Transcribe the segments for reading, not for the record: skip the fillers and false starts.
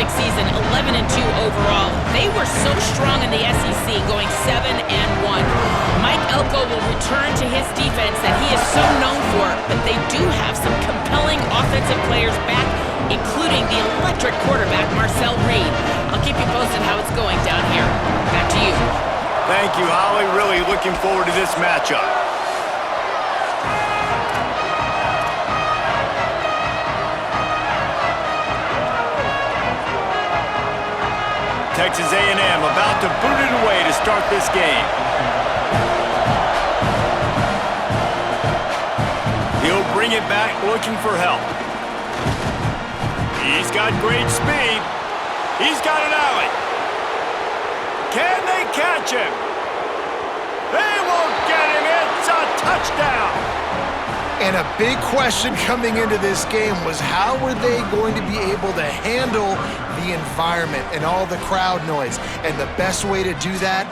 fantastic season, 11-2 overall. They were so strong in the SEC, going 7-1. Mike Elko will return to his defense that he is so known for, but they do have some compelling offensive players back, including the electric quarterback, Marcel Reed. I'll keep you posted how it's going down here. Back to you. Thank you, Holly. Really looking forward to this matchup. Texas A&M about to boot it away to start this game. He'll bring it back looking for help. He's got great speed. He's got an alley. Can they catch him? They won't get him. It's a touchdown. And a big question coming into this game was how were they going to be able to handle the environment and all the crowd noise? And the best way to do that,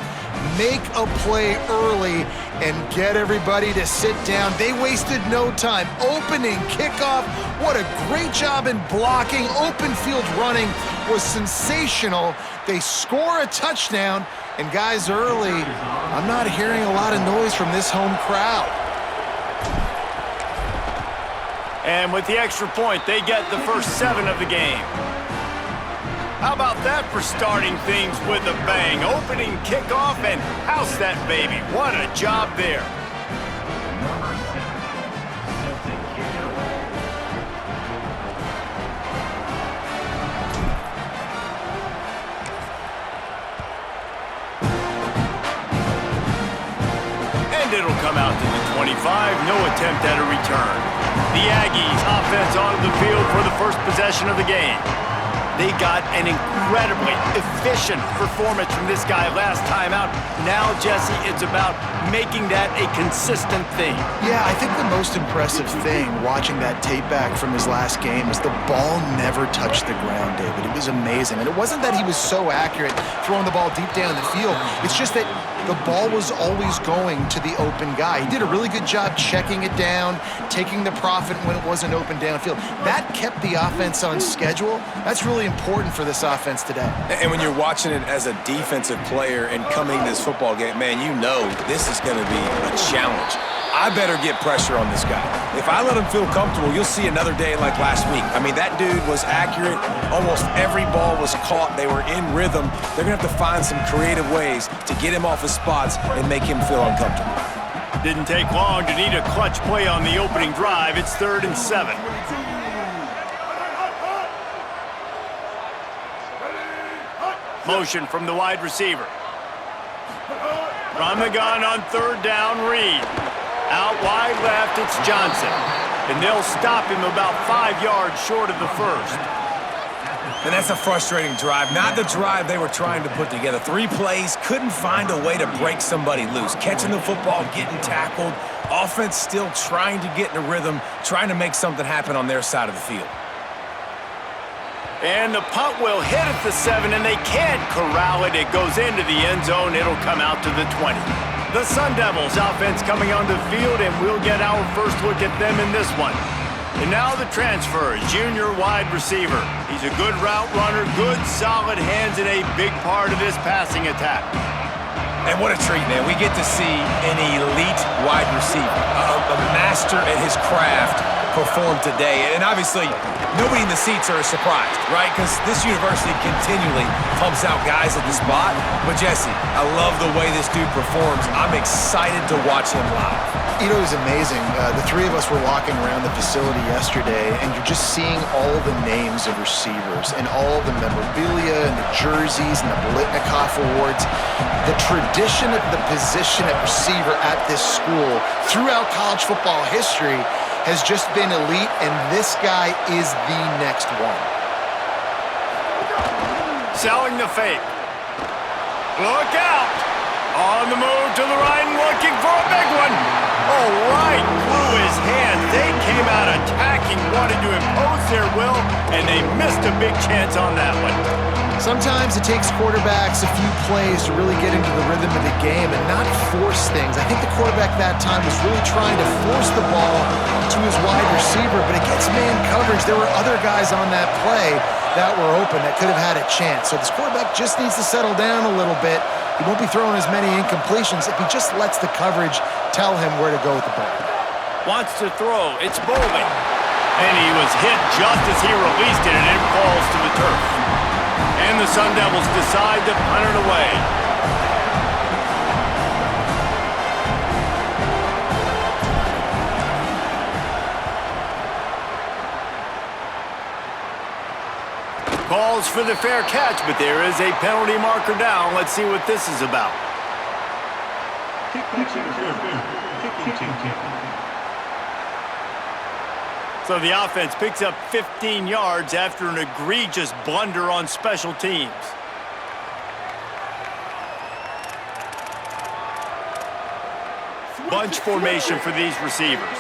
make a play early and get everybody to sit down. They wasted no time. Opening, kickoff, what a great job in blocking. Open field running was sensational. They score a touchdown, and guys, early, I'm not hearing a lot of noise from this home crowd. And with the extra point, they get the first 7 of the game. How about that for starting things with a bang? Opening kickoff and house that baby. What a job there. And it'll come out to the 25. No attempt at a return. The Aggies offense onto the field for the first possession of the game. They got an incredibly efficient performance from this guy last time out. Now, Jesse, it's about making that a consistent thing. Yeah, I think the most impressive thing watching that tape back from his last game is the ball never touched the ground, David. It was amazing. And it wasn't that he was so accurate throwing the ball deep down the field. It's just that the ball was always going to the open guy. He did a really good job checking it down, taking the profit when it wasn't open downfield. That kept the offense on schedule. That's really important for this offense today. And when you're watching it as a defensive player and coming to this football game, man, you know this is going to be a challenge. I better get pressure on this guy. If I let him feel comfortable, you'll see another day like last week. I mean, that dude was accurate. Almost every ball was caught. They were in rhythm. They're going to have to find some creative ways to get him off his spots and make him feel uncomfortable. Didn't take long to need a clutch play on the opening drive. It's 3rd and 7. Motion from the wide receiver. From the gun on 3rd down, Reed. Out wide left, it's Johnson. And they'll stop him about 5 yards short of the first. And that's a frustrating drive. Not the drive they were trying to put together. 3 plays, couldn't find a way to break somebody loose. Catching the football, getting tackled. Offense still trying to get in a rhythm, trying to make something happen on their side of the field. And the punt will hit at the 7, and they can't corral it. It goes into the end zone. It'll come out to the 20. The Sun Devils offense coming onto the field, and we'll get our first look at them in this one. And now the transfer, junior wide receiver. He's a good route runner, good solid hands, and a big part of this passing attack. And what a treat, man. We get to see an elite wide receiver, a master at his craft perform today. And obviously, nobody in the seats are surprised, right? Because this university continually pumps out guys at the spot. But Jesse, I love the way this dude performs. I'm excited to watch him live. You know, it was amazing. The 3 of us were walking around the facility yesterday, and you're just seeing all the names of receivers and all the memorabilia and the jerseys and the Bolitnikoff Awards. The tradition of the position at receiver at this school throughout college football history has just been elite, and this guy is the next one. Selling the fake. Look out! On the move to the right and looking for a big one. Oh, right through his hand. They came out attacking, wanted to impose their will, and they missed a big chance on that one. Sometimes it takes quarterbacks a few plays to really get into the rhythm of the game and not force things. I think the quarterback that time was really trying to force the ball to his wide receiver, but against man coverage, there were other guys on that play that were open that could have had a chance. So this quarterback just needs to settle down a little bit. He won't be throwing as many incompletions if he just lets the coverage tell him where to go with the ball. Wants to throw. It's Bowling. And he was hit just as he released it, and it falls to the turf. And the Sun Devils decide to punt it away. Calls for the fair catch, but there is a penalty marker down. Let's see what this is about. So the offense picks up 15 yards after an egregious blunder on special teams. Bunch formation for these receivers.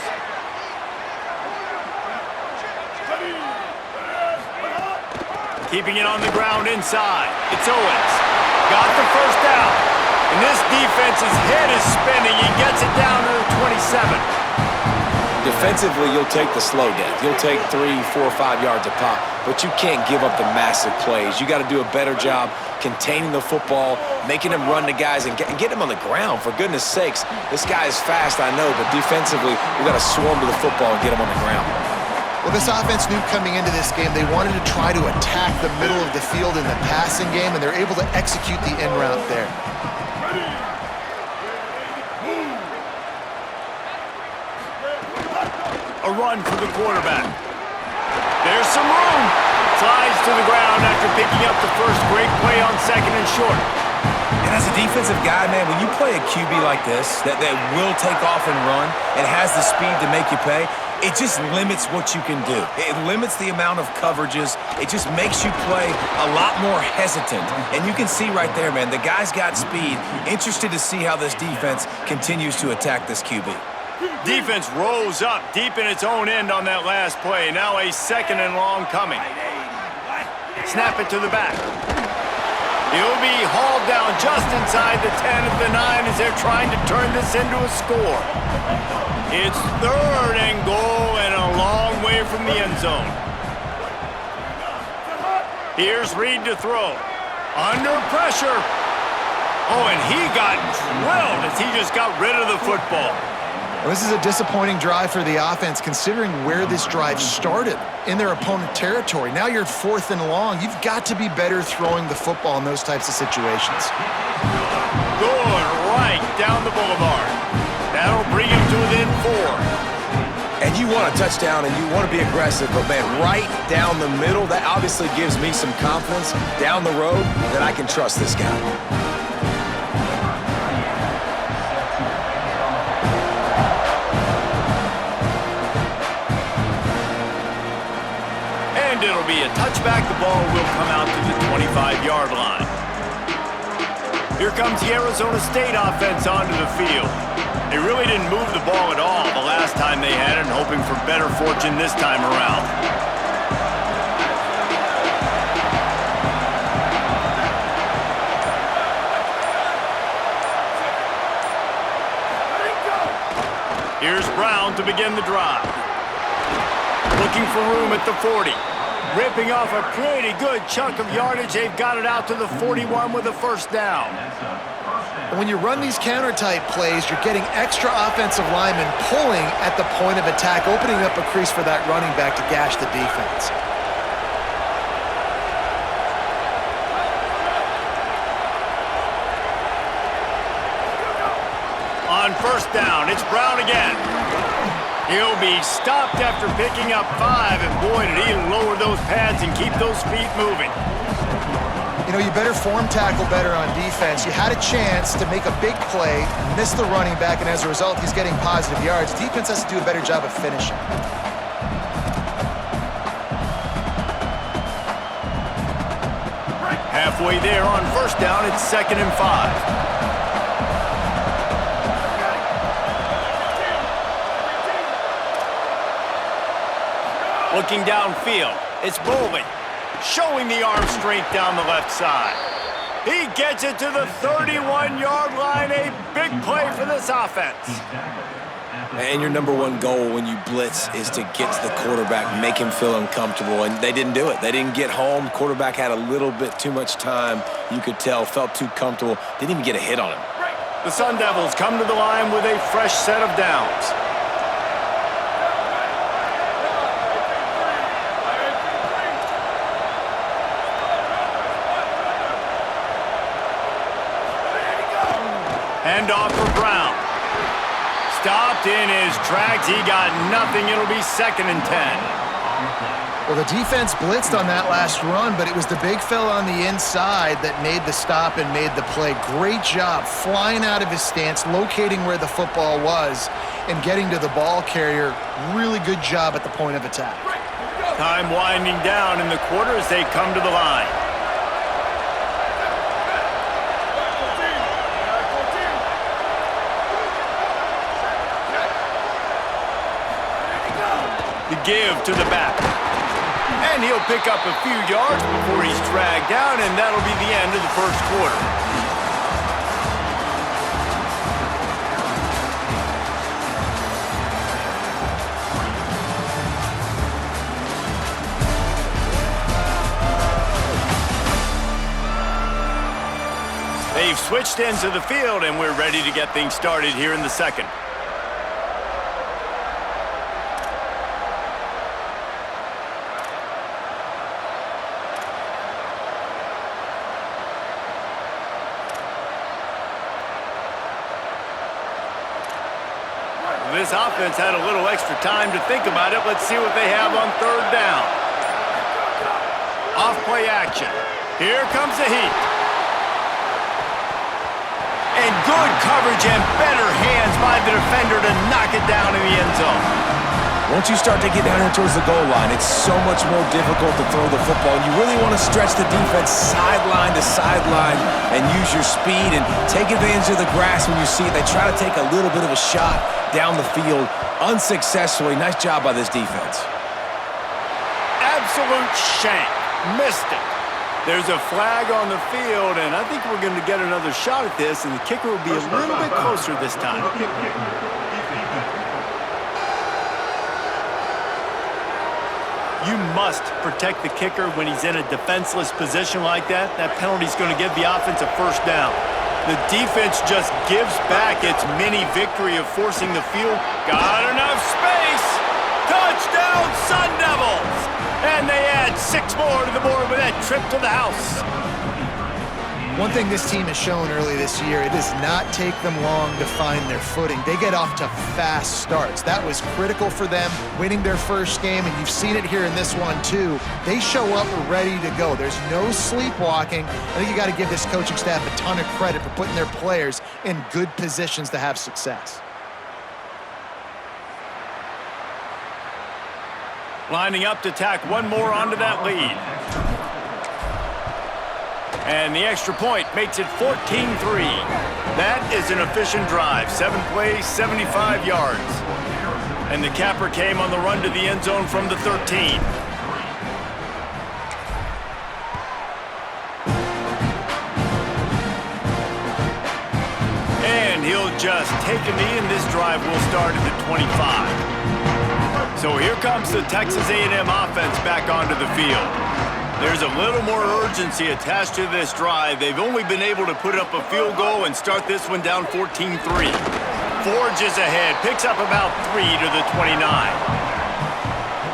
Keeping it on the ground inside. It's Owens. Got the first down. And this defense's head is spinning. He gets it down to the 27. Defensively, you'll take the slow death. You'll take 3, 4, 5 yards a pop, but you can't give up the massive plays. You got to do a better job containing the football, making him run to guys, and get him on the ground. For goodness sakes, this guy is fast, I know, but defensively, we got to swarm to the football and get him on the ground. Well, this offense knew coming into this game they wanted to try to attack the middle of the field in the passing game, and they're able to execute the in route there. A run for the quarterback. There's some room. Slides to the ground after picking up the first great play on second and short. And as a defensive guy, man, when you play a QB like this, that will take off and run and has the speed to make you pay, it just limits what you can do. It limits the amount of coverages. It just makes you play a lot more hesitant. And you can see right there, man, the guy's got speed. Interested to see how this defense continues to attack this QB. Defense rolls up deep in its own end on that last play. Now a second and long coming. Snap it to the back. He'll be hauled down just inside the 10 of the 9 as they're trying to turn this into a score. It's third and goal and a long way from the end zone. Here's Reed to throw. Under pressure. Oh, and he got drilled as he just got rid of the football. Well, this is a disappointing drive for the offense considering where this drive started, in their opponent territory. Now you're 4th and long. You've got to be better throwing the football in those types of situations. Going right down the boulevard. That'll bring him to within 4. And you want a touchdown and you want to be aggressive, but man, right down the middle, that obviously gives me some confidence down the road that I can trust this guy. It'll be a touchback. The ball will come out to the 25-yard line. Here comes the Arizona State offense onto the field. They really didn't move the ball at all the last time they had it, and hoping for better fortune this time around. Here's Brown to begin the drive. Looking for room at the 40. Ripping off a pretty good chunk of yardage. They've got it out to the 41 with a first down. And when you run these counter-type plays, you're getting extra offensive linemen pulling at the point of attack, opening up a crease for that running back to gash the defense. On first down, it's Brown again. He'll be stopped after picking up 5, and boy, did he lower those pads and keep those feet moving. You know, you better form tackle better on defense. You had a chance to make a big play, miss the running back, and as a result, he's getting positive yards. Defense has to do a better job of finishing. Halfway there on first down, it's 2nd and 5. Looking downfield, it's Bowling, showing the arm strength down the left side. He gets it to the 31-yard line, a big play for this offense. And your number one goal when you blitz is to get to the quarterback, make him feel uncomfortable, and they didn't do it. They didn't get home. Quarterback had a little bit too much time. You could tell, felt too comfortable. Didn't even get a hit on him. The Sun Devils come to the line with a fresh set of downs. Handoff for Brown. Stopped in his tracks. He got nothing. It'll be 2nd and 10. Well, the defense blitzed on that last run, but it was the big fella on the inside that made the stop and made the play. Great job flying out of his stance, locating where the football was, and getting to the ball carrier. Really good job at the point of attack. Time winding down in the quarter as they come to the line. The give to the back. And he'll pick up a few yards before he's dragged down, and that'll be the end of the first quarter. They've switched ends of the field, and we're ready to get things started here in the second. This offense had a little extra time to think about it. Let's see what they have on 3rd down. Off-play action. Here comes the heat. And good coverage and better hands by the defender to knock it down in the end zone. Once you start to get down here towards the goal line, it's so much more difficult to throw the football. You really want to stretch the defense sideline to sideline and use your speed and take advantage of the grass when you see it. They try to take a little bit of a shot down the field unsuccessfully. Nice job by this defense. Absolute shank. Missed it. There's a flag on the field, and I think we're going to get another shot at this, and the kicker will be a little bit closer this time. You must protect the kicker when he's in a defenseless position like that. That penalty's going to give the offense a first down. The defense just gives back its mini victory of forcing the field. Got enough space. Touchdown, Sun Devils! And they add 6 more to the board with that trip to the house. One thing this team has shown early this year, it does not take them long to find their footing. They get off to fast starts. That was critical for them, winning their first game, and you've seen it here in this one too. They show up ready to go. There's no sleepwalking. I think you got to give this coaching staff a ton of credit for putting their players in good positions to have success. Lining up to tack one more onto that lead. And the extra point makes it 14-3. That is an efficient drive. 7 plays, 75 yards. And the capper came on the run to the end zone from the 13. And he'll just take a knee, and this drive will start at the 25. So here comes the Texas A&M offense back onto the field. There's a little more urgency attached to this drive. They've only been able to put up a field goal and start this one down 14-3. Forges ahead, picks up about 3 to the 29.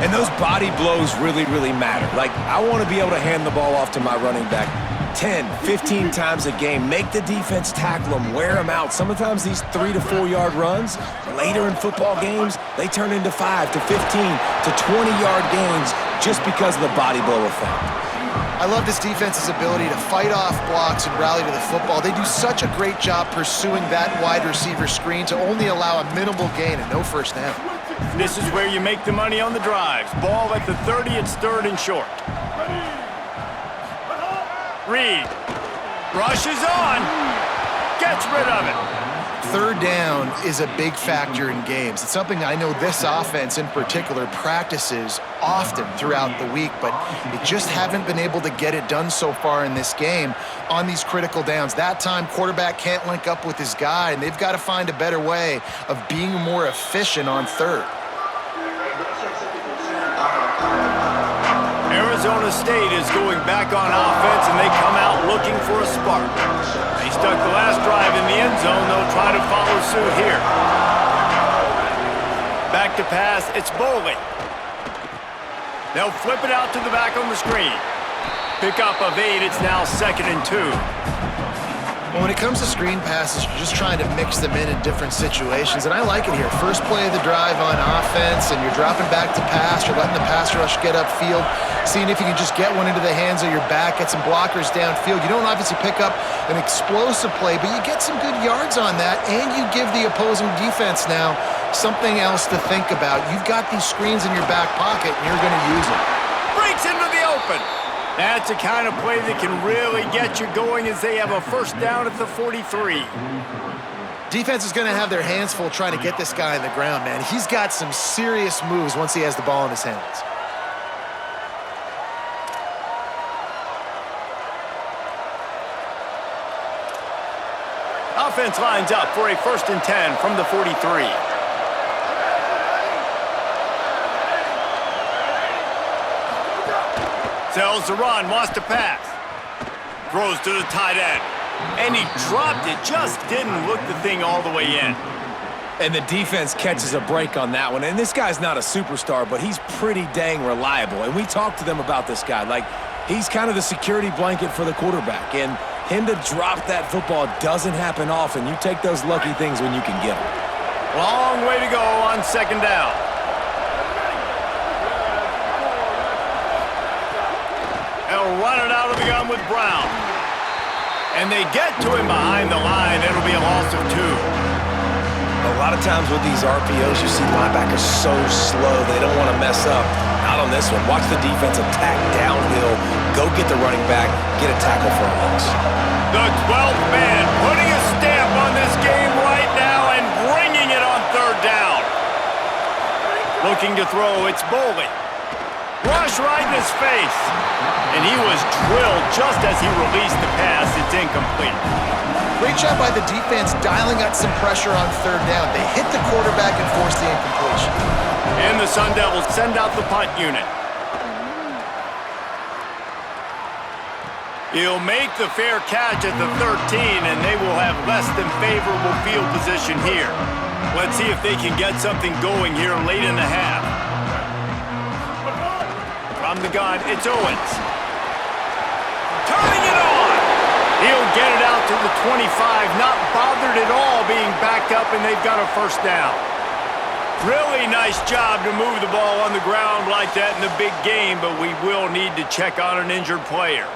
And those body blows really, really matter. Like, I want to be able to hand the ball off to my running back 10, 15 times a game. Make the defense tackle them, wear them out. Sometimes these 3 to 4 yard runs, later in football games, they turn into 5 to 15 to 20-yard gains just because of the body blow effect. I love this defense's ability to fight off blocks and rally to the football. They do such a great job pursuing that wide receiver screen to only allow a minimal gain and no first down. This is where you make the money on the drives. Ball at the 30, it's 3rd and short. Reed rushes on, gets rid of it. third down is a big factor in games. It's something I know this offense in particular practices often throughout the week, but they just haven't been able to get it done so far in this game on these critical downs. That time, quarterback can't link up with his guy, and they've got to find a better way of being more efficient on third. Arizona State is going back on offense, and they come out looking for a spark. They stuck the last drive in the end zone. They'll try to follow suit here. Back to pass. It's Bowling. They'll flip it out to the back on the screen. Pickup of 8. It's now 2nd and 2. Well, when it comes to screen passes, you're just trying to mix them in different situations, and I like it here. First play of the drive on offense, and you're dropping back to pass. You're letting the pass rush get upfield, seeing if you can just get one into the hands of your back, get some blockers downfield. You don't obviously pick up an explosive play, but you get some good yards on that, and you give the opposing defense now something else to think about. You've got these screens in your back pocket, and you're going to use them. Breaks into the open. That's the kind of play that can really get you going as they have a first down at the 43. Defense is going to have their hands full trying to get this guy on the ground, man. He's got some serious moves once he has the ball in his hands. Offense lines up for a 1st and 10 from the 43. Sells the run, wants to pass. Throws to the tight end. And he dropped it, just didn't look the thing all the way in. And the defense catches a break on that one. And this guy's not a superstar, but he's pretty dang reliable. And we talked to them about this guy. Like, he's kind of the security blanket for the quarterback. And him to drop that football doesn't happen often. You take those lucky things when you can get them. Long way to go on 2nd down. They'll run it out of the gun with Brown. And they get to him behind the line. It'll be a loss of 2. A lot of times with these RPOs, you see linebackers so slow, they don't want to mess up. Not on this one. Watch the defense attack downhill, go get the running back, get a tackle for a loss. The 12th man putting a stamp on this game right now and bringing it on 3rd down. Looking to throw, it's Bowling. Rush right in his face. And he was drilled just as he released the pass. It's incomplete. Great job by the defense dialing up some pressure on 3rd down. They hit the quarterback and forced the incompletion. And the Sun Devils send out the punt unit. He'll make the fair catch at the 13, and they will have less than favorable field position here. Let's see if they can get something going here late in the half. From the gun, it's Owens. Turning it on! He'll get it out to the 25, not bothered at all being backed up, and they've got a 1st down. Really nice job to move the ball on the ground like that in the big game, but we will need to check on an injured player.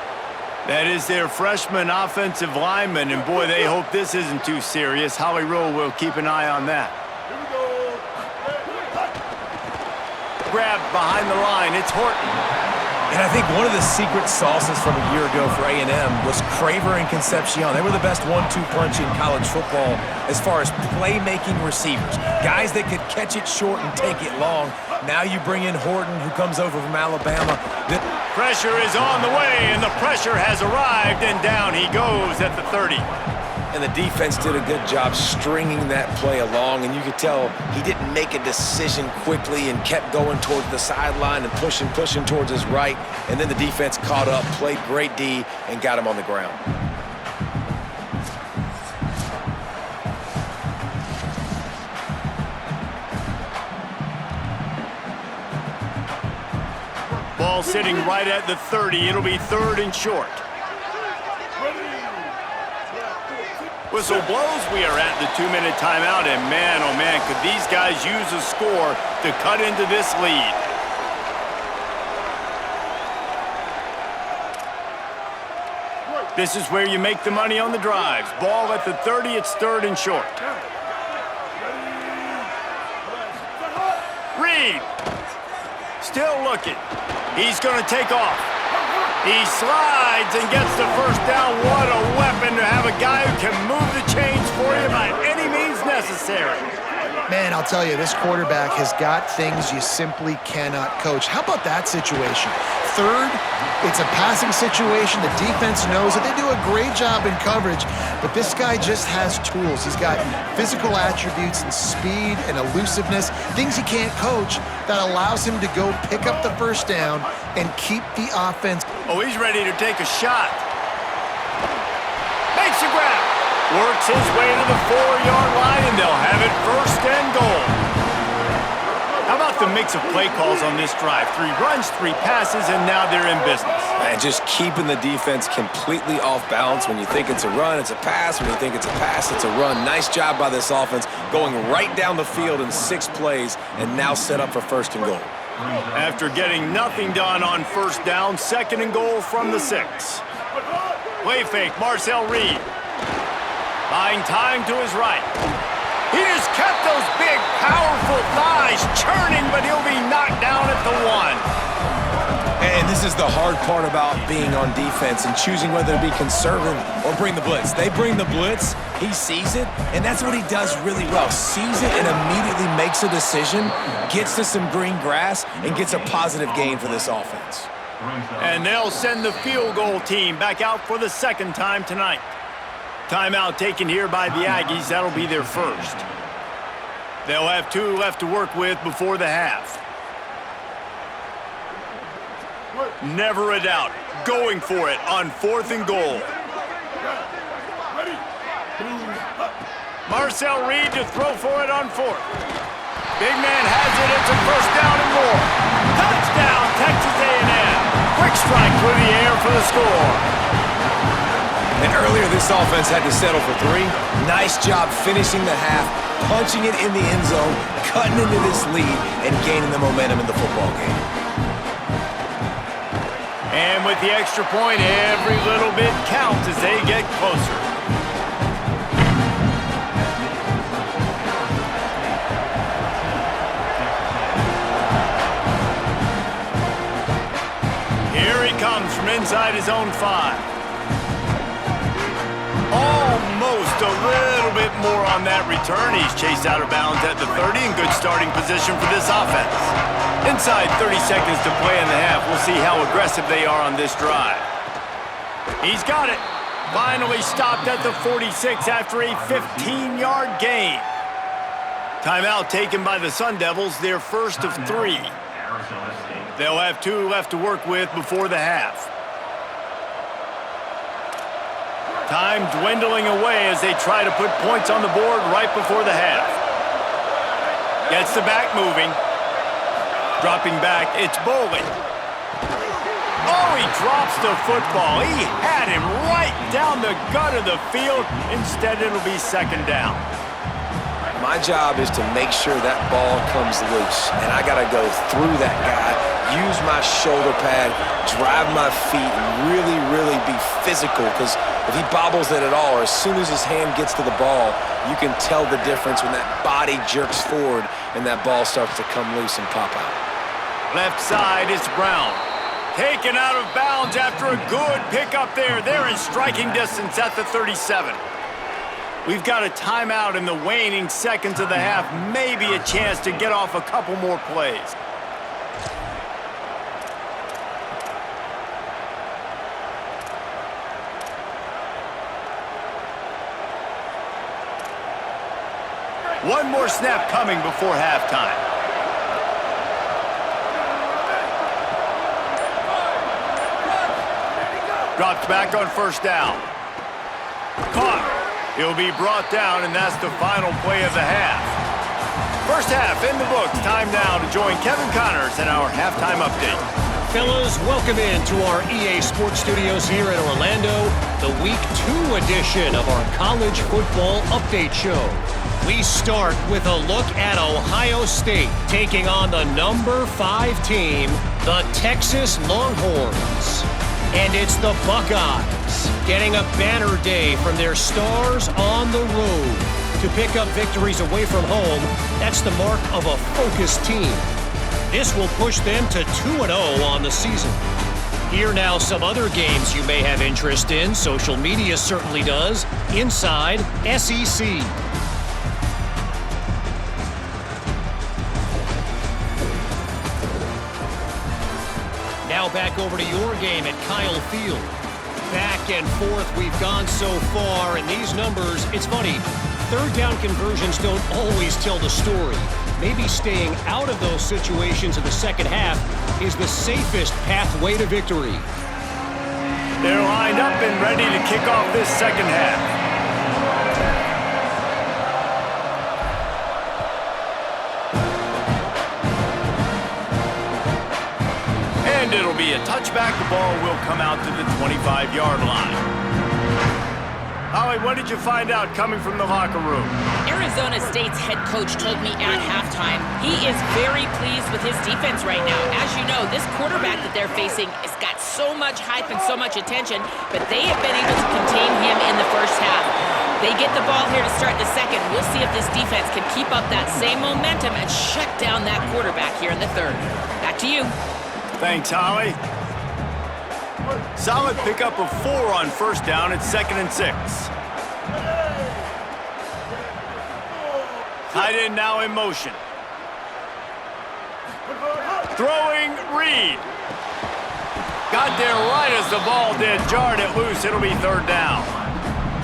That is their freshman offensive lineman, and boy, they hope this isn't too serious. Holly Rowe will keep an eye on that. Grabbed behind the line, it's Horton. And I think one of the secret sauces from a year ago for A&M was Craver and Concepcion. They were the best 1-2 punch in college football as far as playmaking receivers. Guys that could catch it short and take it long. Now you bring in Horton, who comes over from Alabama. Pressure is on the way, and the pressure has arrived, and down he goes at the 30. And the defense did a good job stringing that play along, and you could tell he didn't make a decision quickly and kept going towards the sideline and pushing towards his right, and then the defense caught up, played great D, and got him on the ground. Ball sitting right at the 30. It'll be 3rd and short. Whistle blows, we are at the 2-minute timeout, and man, oh man, could these guys use a score to cut into this lead. This is where you make the money on the drives. Ball at the 30, it's 3rd and short. Reed, still looking. He's going to take off. He slides and gets the 1st down. What a weapon to have a guy who can move the chains for you by any means necessary. Man, I'll tell you, this quarterback has got things you simply cannot coach. How about that situation? Third, it's a passing situation. The defense knows that they do a great job in coverage, but this guy just has tools. He's got physical attributes and speed and elusiveness, things he can't coach, that allows him to go pick up the first down and keep the offense. Oh, he's ready to take a shot. Makes the grab. Works his way to the 4-yard line, and they'll have it first and goal. How about the mix of play calls on this drive? 3 runs, 3 passes, and now they're in business. Man, just keeping the defense completely off balance. When you think it's a run, it's a pass. When you think it's a pass, it's a run. Nice job by this offense, going right down the field in 6 plays, and now set up for first and goal. After getting nothing done on first down, second and goal from the 6. Play fake, Marcel Reed. Buying time to his right. He just kept those big, powerful thighs churning, but he'll be knocked down at the 1. And this is the hard part about being on defense and choosing whether to be conservative or bring the blitz. They bring the blitz, he sees it, and that's what he does really well. Sees it and immediately makes a decision, gets to some green grass, and gets a positive gain for this offense. And they'll send the field goal team back out for the second time tonight. Timeout taken here by the Aggies. That'll be their first. They'll have 2 left to work with before the half. Never a doubt. Going for it on 4th and goal. Marcel Reed to throw for it on 4th. Big man has it. It's a first down and more. Touchdown, Texas A&M. Quick strike through the air for the score. And earlier, this offense had to settle for 3. Nice job finishing the half, punching it in the end zone, cutting into this lead, and gaining the momentum in the football game. And with the extra point, every little bit counts as they get closer. Here he comes from inside his own 5. Almost a little bit more on that return. He's chased out of bounds at the 30 in good starting position for this offense. Inside 30 seconds to play in the half. We'll see how aggressive they are on this drive. He's got it. Finally stopped at the 46 after a 15-yard gain. Timeout taken by the Sun Devils, their first of 3. They'll have 2 left to work with before the half. Time dwindling away as they try to put points on the board right before the half. Gets the back moving. Dropping back, it's Bowling. Oh, he drops the football. He had him right down the gut of the field. Instead, it'll be second down. My job is to make sure that ball comes loose, and I got to go through that guy, use my shoulder pad, drive my feet, and really be physical, because if he bobbles it at all, or as soon as his hand gets to the ball, you can tell the difference when that body jerks forward and that ball starts to come loose and pop out. Left side, it's Brown. Taken out of bounds after a good pickup there. They're in striking distance at the 37. We've got a timeout in the waning seconds of the half. Maybe a chance to get off a couple more plays. One more snap coming before halftime. Dropped back on first down. Caught. He'll be brought down, and that's the final play of the half. First half in the books. Time now to join Kevin Connors in our halftime update. Fellas, welcome in to our EA Sports Studios here in Orlando, the Week 2 edition of our College Football Update Show. We start with a look at Ohio State taking on the number 5 team, the Texas Longhorns. And it's the Buckeyes getting a banner day from their stars on the road. To pick up victories away from home, that's the mark of a focused team. This will push them to 2-0 on the season. Here now some other games you may have interest in. Social media certainly does. Inside SEC. Now back over to your game at Kyle Field. Back and forth we've gone so far, and these numbers, it's funny, third down conversions don't always tell the story. Maybe staying out of those situations in the second half is the safest pathway to victory. They're lined up and ready to kick off this second half. And it'll be a touchback. The ball will come out to the 25-yard line. Holly, what did you find out coming from the locker room? Arizona State's head coach told me at halftime he is very pleased with his defense right now. As you know, this quarterback that they're facing has got so much hype and so much attention, but they have been able to contain him in the first half. They get the ball here to start the second. We'll see if this defense can keep up that same momentum and shut down that quarterback here in the third. Back to you. Thanks, Holly. Solid pickup of 4 on first down at 2nd and 6. Tight end now in motion. Throwing Reed. Got there right as the ball did. Jarred it loose. It'll be third down.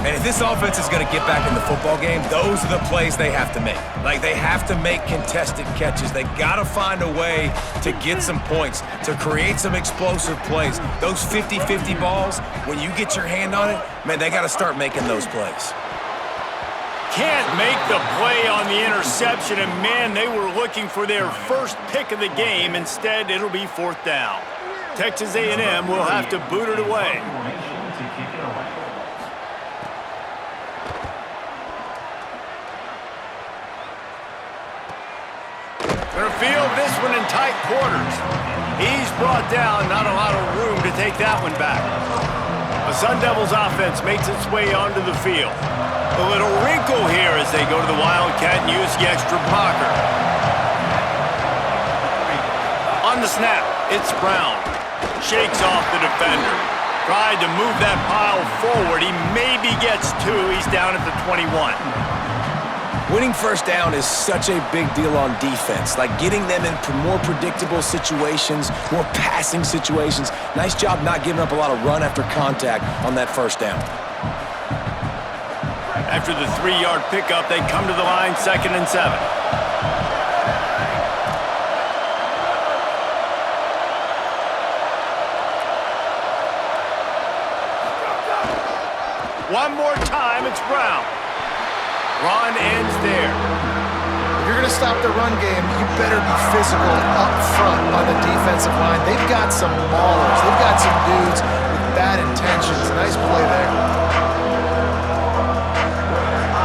And if this offense is going to get back in the football game, those are the plays they have to make. Like, they have to make contested catches. They got to find a way to get some points, to create some explosive plays. Those 50-50 balls, when you get your hand on it, man, they got to start making those plays. Can't make the play on the interception, and man, they were looking for their first pick of the game. Instead, it'll be fourth down. Texas A&M will have to boot it away. Gonna field this one in tight quarters. He's brought down, not a lot of room to take that one back. The Sun Devils offense makes its way onto the field. A little wrinkle here as they go to the Wildcat and use the extra blocker. On the snap, it's Brown. Shakes off the defender. Tried to move that pile forward. He maybe gets 2. He's down at the 21. Winning first down is such a big deal on defense, like getting them in more predictable situations, more passing situations. Nice job not giving up a lot of run after contact on that first down. After the 3-yard pickup, they come to the line, 2nd and 7. One more time, it's Brown. Run ends there. If you're going to stop the run game, you better be physical up front on the defensive line. They've got some maulers. They've got some dudes with bad intentions. Nice play there.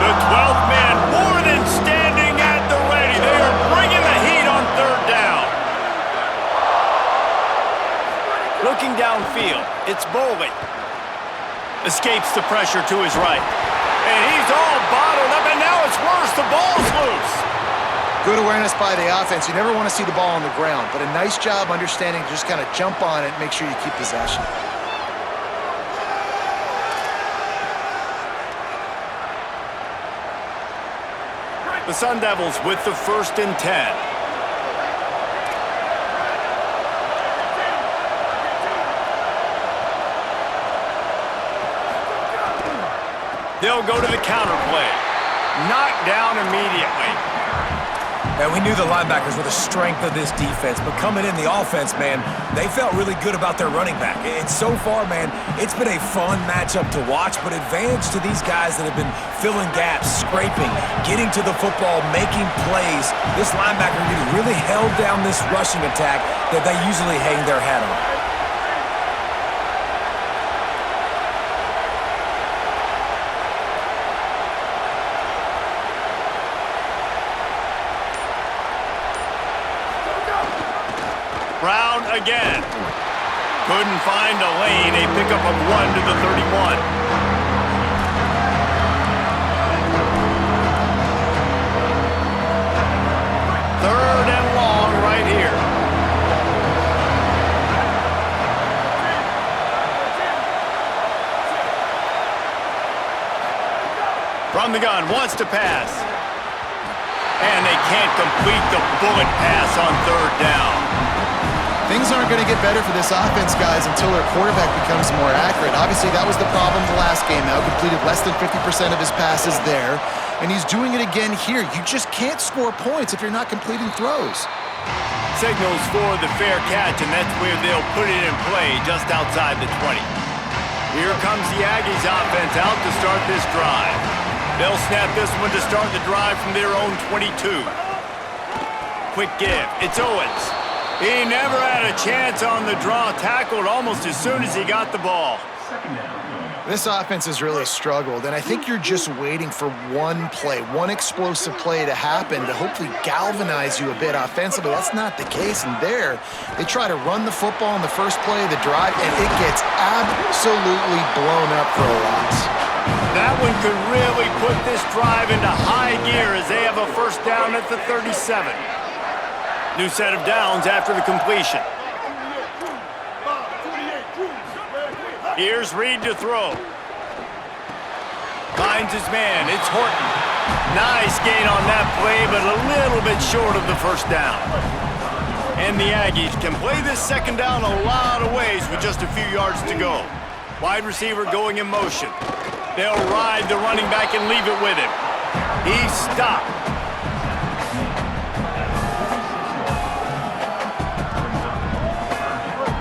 The 12th man more than standing at the ready. They are bringing the heat on third down. Looking downfield, it's Boley. Escapes the pressure to his right. And he's all bottled up, and now it's worse. The ball's loose. Good awareness by the offense. You never want to see the ball on the ground, but a nice job understanding to just kind of jump on it and make sure you keep possession. The Sun Devils with the 1st and 10. They'll go to the counter play. Knocked down immediately. And we knew the linebackers were the strength of this defense, but coming in the offense, man, they felt really good about their running back. And so far, man, it's been a fun matchup to watch, but advantage to these guys that have been filling gaps, scraping, getting to the football, making plays. This linebacker really held down this rushing attack that they usually hang their hat on. Brown again. Couldn't find a lane. A pickup of 1 to the 31. Third and long right here. From the gun, wants to pass. And they can't complete the bullet pass on third down. Things aren't going to get better for this offense, guys, until their quarterback becomes more accurate. Obviously, that was the problem the last game out. Completed less than 50% of his passes there, and he's doing it again here. You just can't score points if you're not completing throws. Signals for the fair catch, and that's where they'll put it in play just outside the 20. Here comes the Aggies offense out to start this drive. They'll snap this one to start the drive from their own 22. Quick give. It's Owens. He never had a chance on the draw, tackled almost as soon as he got the ball. This offense has really struggled, and I think you're just waiting for one play, one explosive play to happen to hopefully galvanize you a bit offensively. That's not the case, and there, they try to run the football in the first play of the drive, and it gets absolutely blown up for a loss. That one could really put this drive into high gear as they have a first down at the 37. New set of downs after the completion. Here's Reed to throw. Finds his man. It's Horton. Nice gain on that play, but a little bit short of the first down. And the Aggies can play this second down a lot of ways with just a few yards to go. Wide receiver going in motion. They'll ride the running back and leave it with him. He's stopped.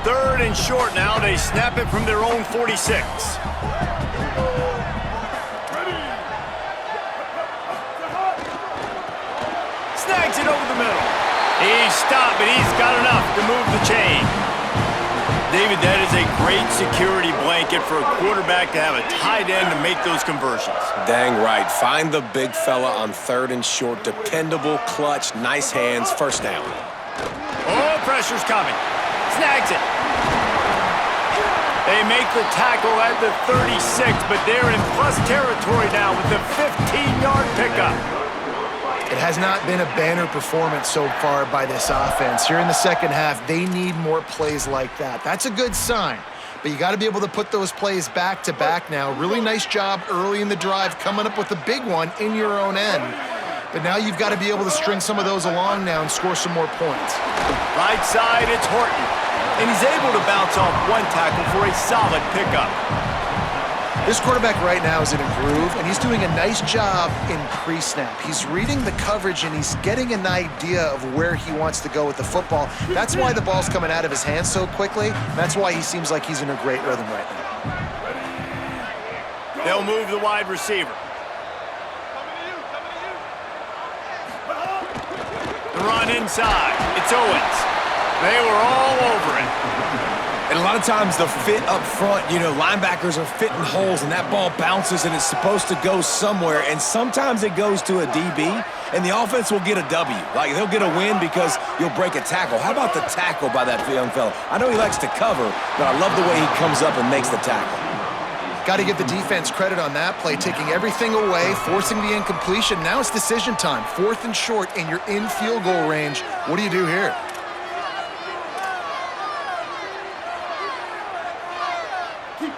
Third and short now. They snap it from their own 46. Snags it over the middle. He's stopped, but he's got enough to move the chain. David, that is a great security blanket for a quarterback to have a tight end to make those conversions. Dang right. Find the big fella on third and short. Dependable, clutch, nice hands, first down. Oh, pressure's coming. Snags it. They make the tackle at the 36, but they're in plus territory now with the 15-yard pickup. It has not been a banner performance so far by this offense. Here in the second half, they need more plays like that. That's a good sign, but you got to be able to put those plays back to back now. Really nice job early in the drive coming up with a big one in your own end. But now you've got to be able to string some of those along now and score some more points. Right side, it's Horton. And he's able to bounce off one tackle for a solid pickup. This quarterback right now is in a groove, and he's doing a nice job in pre-snap. He's reading the coverage, and he's getting an idea of where he wants to go with the football. That's why the ball's coming out of his hands so quickly. That's why he seems like he's in a great rhythm right now. They'll move the wide receiver. The run inside. It's Owens. They were all over it. And a lot of times the fit up front, you know, linebackers are fitting holes and that ball bounces and it's supposed to go somewhere. And sometimes it goes to a DB and the offense will get a W. Like they'll get a win because you'll break a tackle. How about the tackle by that young fella? I know he likes to cover, but I love the way he comes up and makes the tackle. Got to give the defense credit on that play, taking everything away, forcing the incompletion. Now it's decision time. Fourth and short, and you're in field goal range. What do you do here?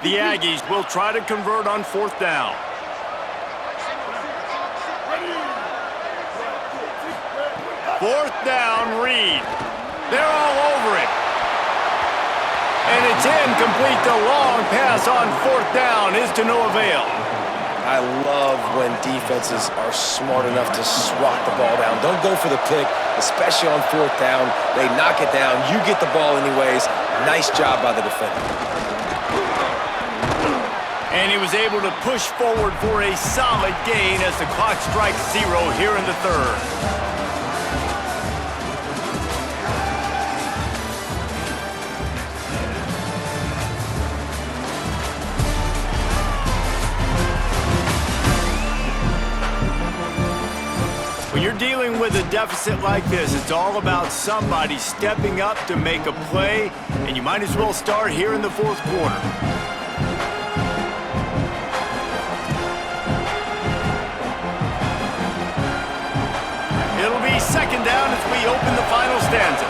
The Aggies will try to convert on fourth down. Fourth down, Reed. They're all over it. And it's incomplete. The long pass on fourth down is to no avail. I love when defenses are smart enough to swat the ball down. Don't go for the pick, especially on fourth down. They knock it down. You get the ball anyways. Nice job by the defender. And he was able to push forward for a solid gain as the clock strikes 0 here in the third. When you're dealing with a deficit like this, it's all about somebody stepping up to make a play, and you might as well start here in the fourth quarter. It'll be second down as we open the final stanza.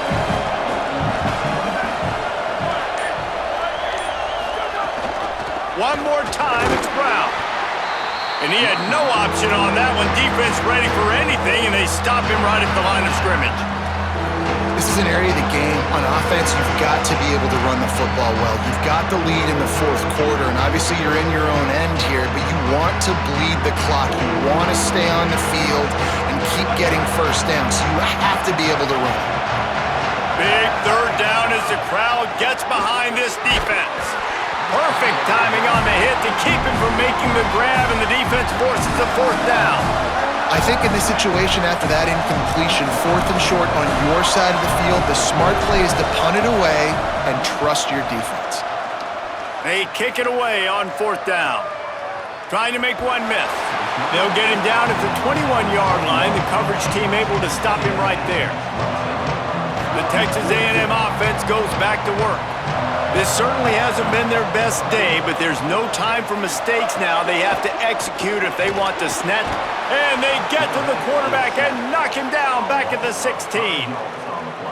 One more time, it's Brown. And he had no option on that one. Defense ready for anything, and they stop him right at the line of scrimmage. This is an area of the game. On offense, you've got to be able to run the football well. You've got the lead in the fourth quarter, and obviously you're in your own end here, but you want to bleed the clock. You want to stay on the field and keep getting first down, so you have to be able to run. Big third down as the crowd gets behind this defense. Perfect timing on the hit to keep him from making the grab, and the defense forces a fourth down. I think in this situation, after that incompletion, 4th and short on your side of the field, the smart play is to punt it away and trust your defense. They kick it away on 4th down. Trying to make one miss. They'll get him down at the 21-yard line. The coverage team able to stop him right there. The Texas A&M offense goes back to work. This certainly hasn't been their best day, but there's no time for mistakes now. They have to execute if they want to snap. And they get to the quarterback and knock him down back at the 16.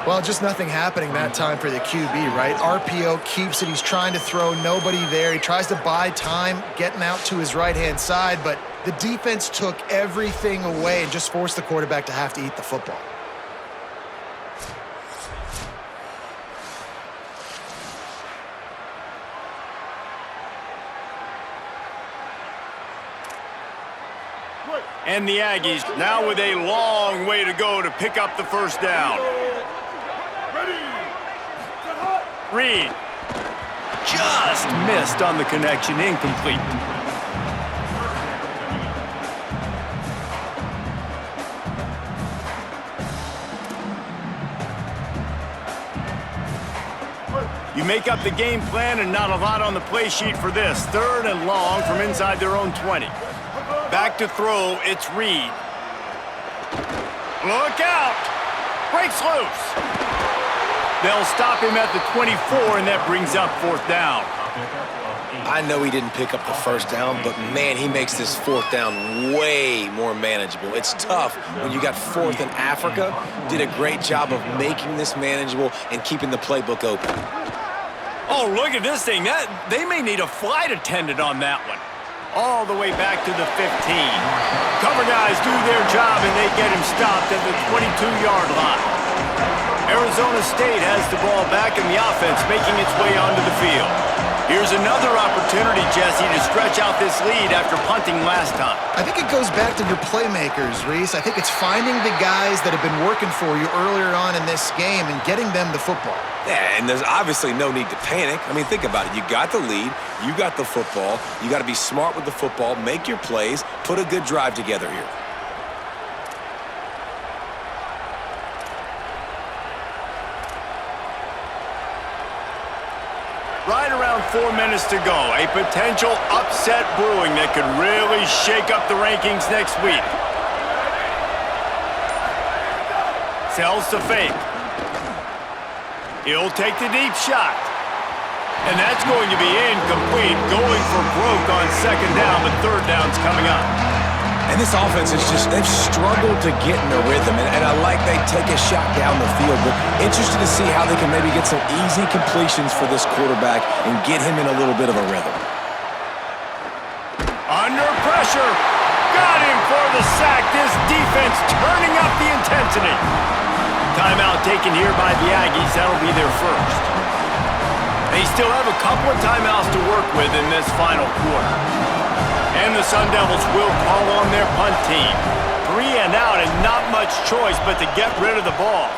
Well, just nothing happening that time for the QB, right? RPO keeps it. He's trying to throw, nobody there. He tries to buy time, getting out to his right-hand side, but the defense took everything away and just forced the quarterback to have to eat the football. And the Aggies now with a long way to go to pick up the first down. Reed just missed on the connection, incomplete. You make up the game plan and not a lot on the play sheet for this. 3rd and long from inside their own 20. Back to throw, it's Reed. Look out! Breaks loose. They'll stop him at the 24, and that brings up 4th down. I know he didn't pick up the first down, but man, he makes this 4th down way more manageable. It's tough when you got 4th in Africa. Did a great job of making this manageable and keeping the playbook open. Oh, look at this thing. They may need a flight attendant on that one. All the way back to the 15. Cover guys do their job, and they get him stopped at the 22-yard line. Arizona State has the ball back in the offense, making its way onto the field. Here's another opportunity, Jesse, to stretch out this lead after punting last time. I think it goes back to your playmakers, Reese. I think it's finding the guys that have been working for you earlier on in this game and getting them the football. Yeah, and there's obviously no need to panic. I mean, think about it. You got the lead. You got the football. You got to be smart with the football, make your plays, put a good drive together here. Right around 4 minutes to go. A potential upset brewing that could really shake up the rankings next week. Sells to fake. He'll take the deep shot. And that's going to be incomplete. Going for broke on 2nd down, but 3rd down's coming up. And this offense is they've struggled to get in a rhythm, and I like they take a shot down the field, but interested to see how they can maybe get some easy completions for this quarterback and get him in a little bit of a rhythm. Under pressure. Got him for the sack. This defense turning up the intensity. Timeout taken here by the Aggies. That'll be their first. They still have a couple of timeouts to work with in this final quarter. And the Sun Devils will call on their punt team. 3 and out and not much choice but to get rid of the ball.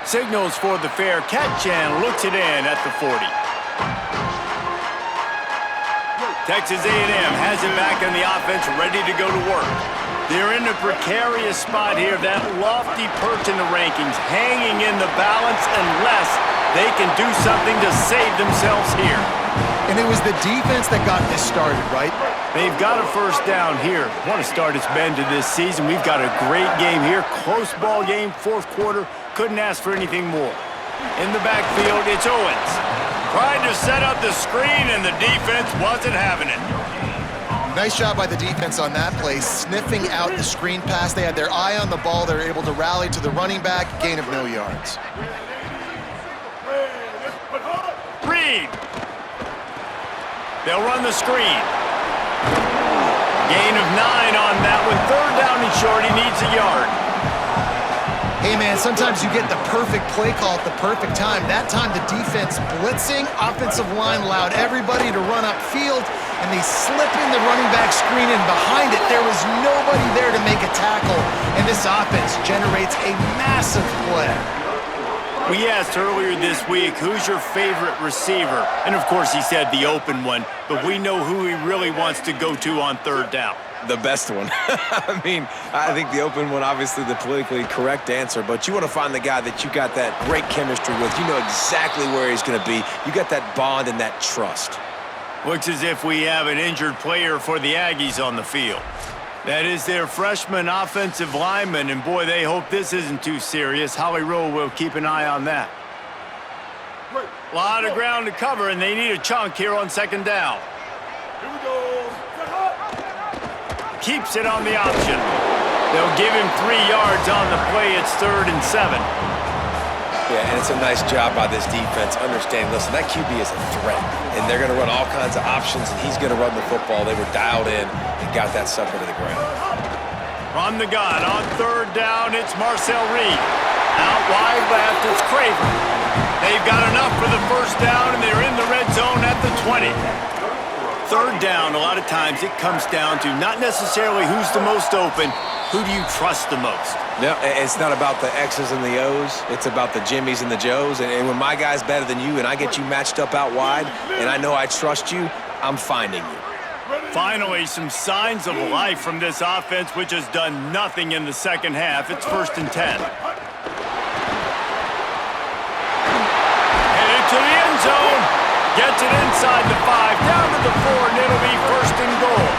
Signals for the fair catch and looks it in at the 40. Texas A&M has it back on the offense, ready to go to work. They're in a precarious spot here, that lofty perch in the rankings, hanging in the balance unless they can do something to save themselves here. And it was the defense that got this started, right? They've got a first down here. What a start it's been to this season. We've got a great game here. Close ball game, 4th quarter. Couldn't ask for anything more. In the backfield, it's Owens. Tried to set up the screen, and the defense wasn't having it. Nice job by the defense on that play, sniffing out the screen pass. They had their eye on the ball. They were able to rally to the running back, gain of no yards. Reed. They'll run the screen. Gain of 9 on that one. Third down and short. He needs a yard. Hey, man, sometimes you get the perfect play call at the perfect time. That time the defense blitzing, offensive line allowed everybody to run upfield, and they slip in the running back screen, and behind it there was nobody there to make a tackle, and this offense generates a massive play. We asked earlier this week, who's your favorite receiver? And of course he said the open one, but we know who he really wants to go to on third down. The best one. I mean, I think the open one, obviously the politically correct answer, but you want to find the guy that you got that great chemistry with. You know exactly where he's going to be. You got that bond and that trust. Looks as if we have an injured player for the Aggies on the field. That is their freshman offensive lineman, and boy, they hope this isn't too serious. Holly Rowe will keep an eye on that. A lot of ground to cover, and they need a chunk here on second down. Here we go. Keeps it on the option. They'll give him 3 yards on the play. It's 3rd and 7. Yeah, and it's a nice job by this defense. Understanding, listen, that QB is a threat, and they're going to run all kinds of options, and he's going to run the football. They were dialed in and got that sucker to the ground. From the gun on third down, it's Marcel Reed. Out wide left, it's Craver. They've got enough for the first down, and they're in the red zone at the 20. Third down, a lot of times it comes down to not necessarily who's the most open, who do you trust the most? No, it's not about the X's and the O's. It's about the Jimmies and the Joes. And when my guy's better than you and I get you matched up out wide and I know I trust you, I'm finding you. Finally, some signs of life from this offense, which has done nothing in the second half. It's 1st and 10. Headed to the end zone. Gets it inside the 5, down to the 4, and it'll be 1st and goal.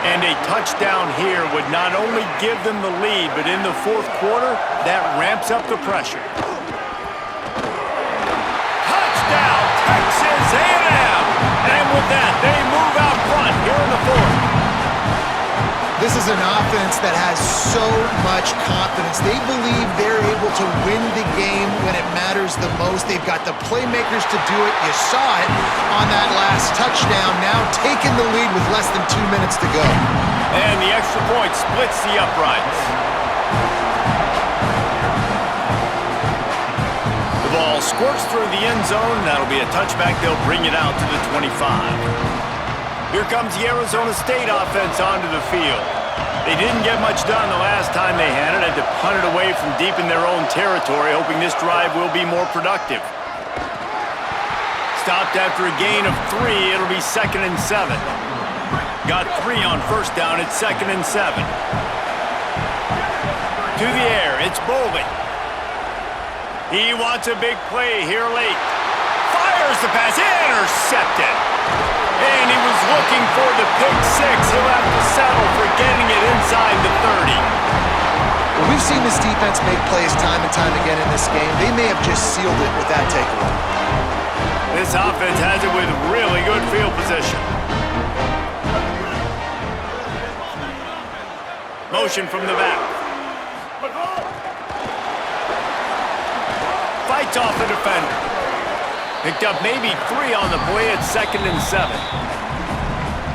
And a touchdown here would not only give them the lead, but in the 4th quarter, that ramps up the pressure. Touchdown, Texas A&M! And with that, they move out front here in the 4th. This is an offense that has so much confidence. They believe they're able to win the game when it matters the most. They've got the playmakers to do it. You saw it on that last touchdown. Now taking the lead with less than 2 minutes to go. And the extra point splits the uprights. The ball squirts through the end zone. That'll be a touchback. They'll bring it out to the 25. Here comes the Arizona State offense onto the field. They didn't get much done the last time they had it. Had to punt it away from deep in their own territory, hoping this drive will be more productive. Stopped after a gain of 3. It'll be 2nd and 7. Got 3 on first down. It's 2nd and 7. To the air. It's Bowling. He wants a big play here late. Fires the pass. Intercepted. And he was looking for the pick 6. He'll have to settle for getting it inside the 30. Well, we've seen this defense make plays time and time again in this game. They may have just sealed it with that takeaway. This offense has it with really good field position. Motion from the back. Fights off the defender. Picked up maybe 3 on the play at 2nd and 7.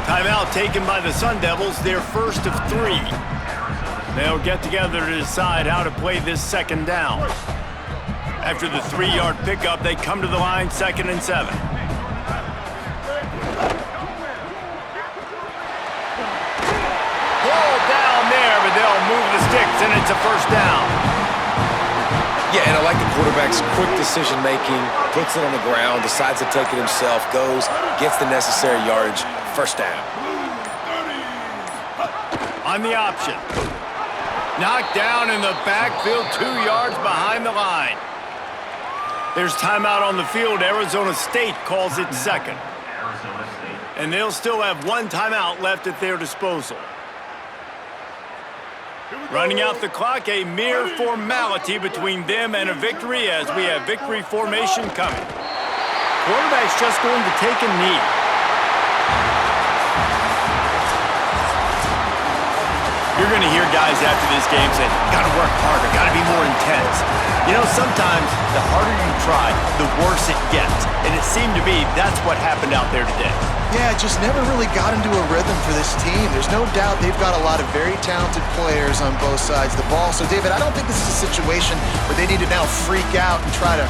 Timeout taken by the Sun Devils, their first of 3. They'll get together to decide how to play this second down. After the 3-yard pickup, they come to the line, 2nd and 7. Ball down there, but they'll move the sticks, and it's a first down. Yeah, and I like the quarterback's quick decision-making, puts it on the ground, decides to take it himself, goes, gets the necessary yardage, first down. On the option. Knocked down in the backfield, 2 yards behind the line. There's timeout on the field. Arizona State calls it second. And they'll still have 1 timeout left at their disposal. Running out the clock, a mere formality between them and a victory as we have victory formation coming. Quarterback's just going to take a knee. You're going to hear guys after this game say, got to work harder, got to be more intense. You know, sometimes the harder you try, the worse it gets. And it seemed to me that's what happened out there today. Yeah, just never really got into a rhythm for this team. There's no doubt they've got a lot of very talented players on both sides of the ball. So, David, I don't think this is a situation where they need to now freak out and try to